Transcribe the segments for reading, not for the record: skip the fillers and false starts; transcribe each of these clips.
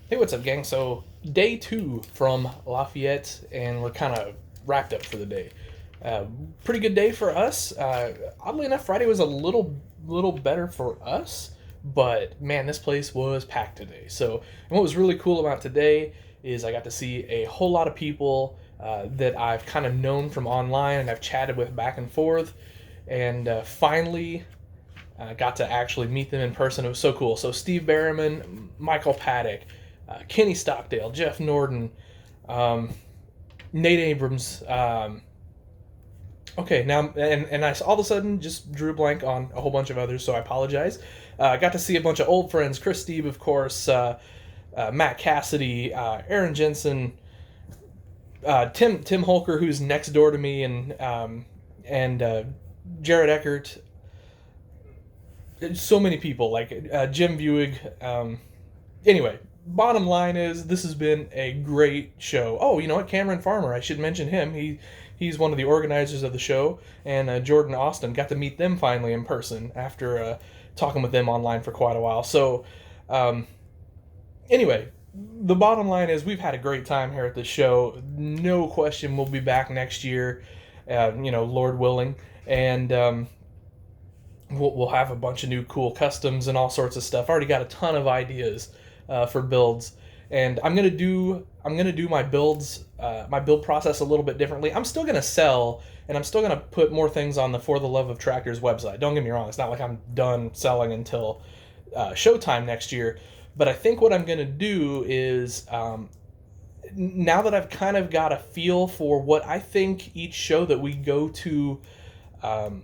Hey, what's up, gang? So, day 2 from Lafayette, and we're kind of wrapped up for the day. Uh, Pretty good day for us. Oddly enough, Friday was a little better for us, but man, this place was packed today. So, and what was really cool about today is I got to see a whole lot of people that I've kind of known from online and I've chatted with back and forth, and finally got to actually meet them in person. It was so cool. So Steve Berriman, Michael Paddock, Kenny Stockdale, Jeff Norden, um, Nate Abrams. Okay, now and I all of a sudden just drew a blank on a whole bunch of others, so I apologize. I got to see a bunch of old friends, Chris Steve, of course, Matt Cassidy, Aaron Jensen, Tim Holker, who's next door to me, and Jared Eckert. So many people like Jim Buig. Anyway, bottom line is this has been a great show. Oh, you know what? Cameron Farmer, I should mention him. He's one of the organizers of the show, and Jordan Austin, got to meet them finally in person after talking with them online for quite a while. So, um, anyway, the bottom line is we've had a great time here at the show. No question, we'll be back next year, Lord willing, and we'll have a bunch of new cool customs and all sorts of stuff. I already got a ton of ideas for builds, and I'm gonna do my build process a little bit differently. I'm still gonna sell, and I'm still gonna put more things on the For the Love of Tractors website. Don't get me wrong; it's not like I'm done selling until Showtime next year. But I think what I'm gonna do is now that I've kind of got a feel for what I think each show that we go to um,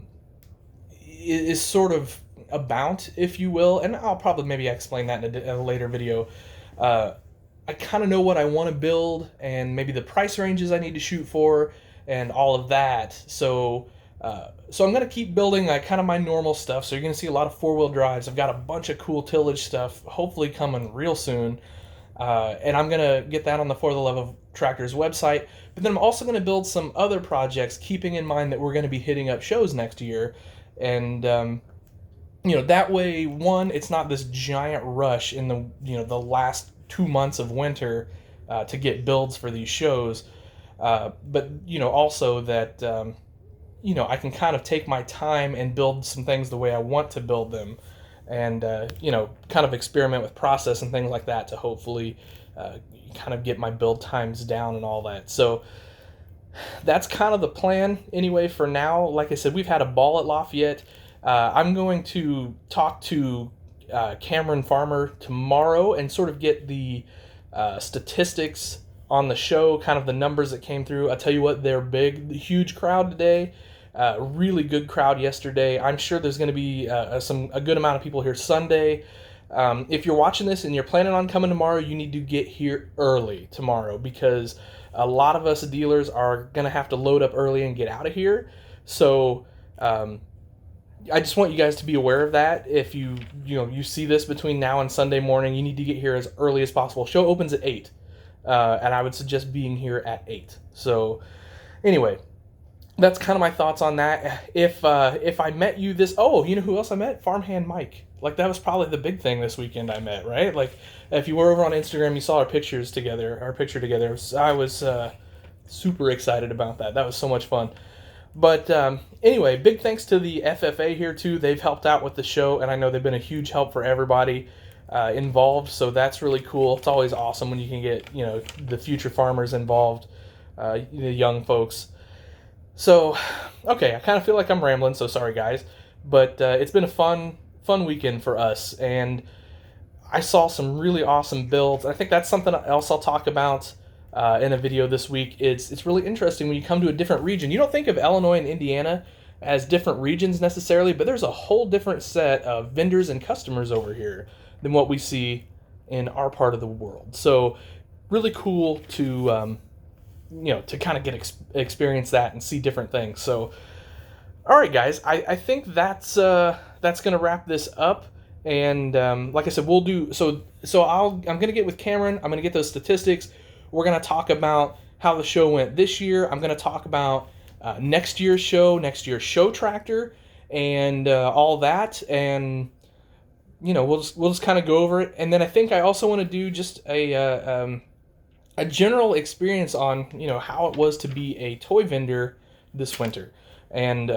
is sort of about, if you will, and I'll probably maybe explain that in a later video. Uh, I kind of know what I want to build and maybe the price ranges I need to shoot for and all of that. So I'm gonna keep building like kind of my normal stuff. So you're gonna see a lot of 4-wheel drives. I've got a bunch of cool tillage stuff, hopefully coming real soon. And I'm gonna get that on the For the Love of Tractors website. But then I'm also gonna build some other projects, keeping in mind that we're gonna be hitting up shows next year, and that way, one, it's not this giant rush in the last 2 months of winter to get builds for these shows, but also that I can kind of take my time and build some things the way I want to build them, and kind of experiment with process and things like that to hopefully kind of get my build times down and all that. So that's kind of the plan anyway for now. Like I said, we've had a ball at Lafayette. I'm going to talk to Cameron Farmer tomorrow and sort of get the statistics on the show, kind of the numbers that came through. I tell you what, they're big, huge crowd today. Really good crowd yesterday. I'm sure there's going to be a good amount of people here Sunday. If you're watching this and you're planning on coming tomorrow, you need to get here early tomorrow, because a lot of us dealers are going to have to load up early and get out of here. So I just want you guys to be aware of that. If you see this between now and Sunday morning, you need to get here as early as possible. Show opens at 8, and I would suggest being here at 8. So anyway, that's kind of my thoughts on that. If I met you you know who else I met? Farmhand Mike. Like, that was probably the big thing this weekend I met, right? Like, if you were over on Instagram, you saw our picture together. I was super excited about that. That was so much fun. But anyway, big thanks to the FFA here too. They've helped out with the show, and I know they've been a huge help for everybody involved. So that's really cool. It's always awesome when you can get the future farmers involved, the young folks. So, okay, I kind of feel like I'm rambling, so sorry guys. But it's been a fun weekend for us, and I saw some really awesome builds. I think that's something else I'll talk about in a video this week. It's really interesting when you come to a different region. You don't think of Illinois and Indiana as different regions necessarily, but there's a whole different set of vendors and customers over here than what we see in our part of the world. So really cool to to kind of experience that and see different things. So all right, guys, I think that's gonna wrap this up. And like I said, we'll do so. I'm gonna get with Cameron. I'm gonna get those statistics. We're gonna talk about how the show went this year. I'm gonna talk about next year's show tractor, and all that. And we'll just kind of go over it, and then I think I also want to do just a general experience on how it was to be a toy vendor this winter, and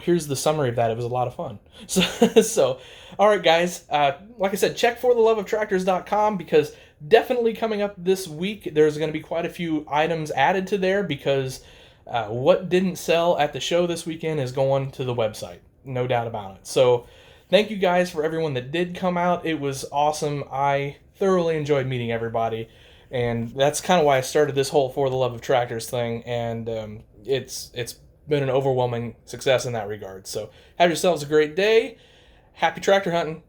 here's the summary of that. It was a lot of fun. So all right, guys. Like I said, check fortheloveoftractors.com, because definitely coming up this week, there's going to be quite a few items added to there, because what didn't sell at the show this weekend is going to the website. No doubt about it. So thank you guys for everyone that did come out. It was awesome. I thoroughly enjoyed meeting everybody. And that's kind of why I started this whole For the Love of Tractors thing. And it's been an overwhelming success in that regard. So have yourselves a great day. Happy tractor hunting.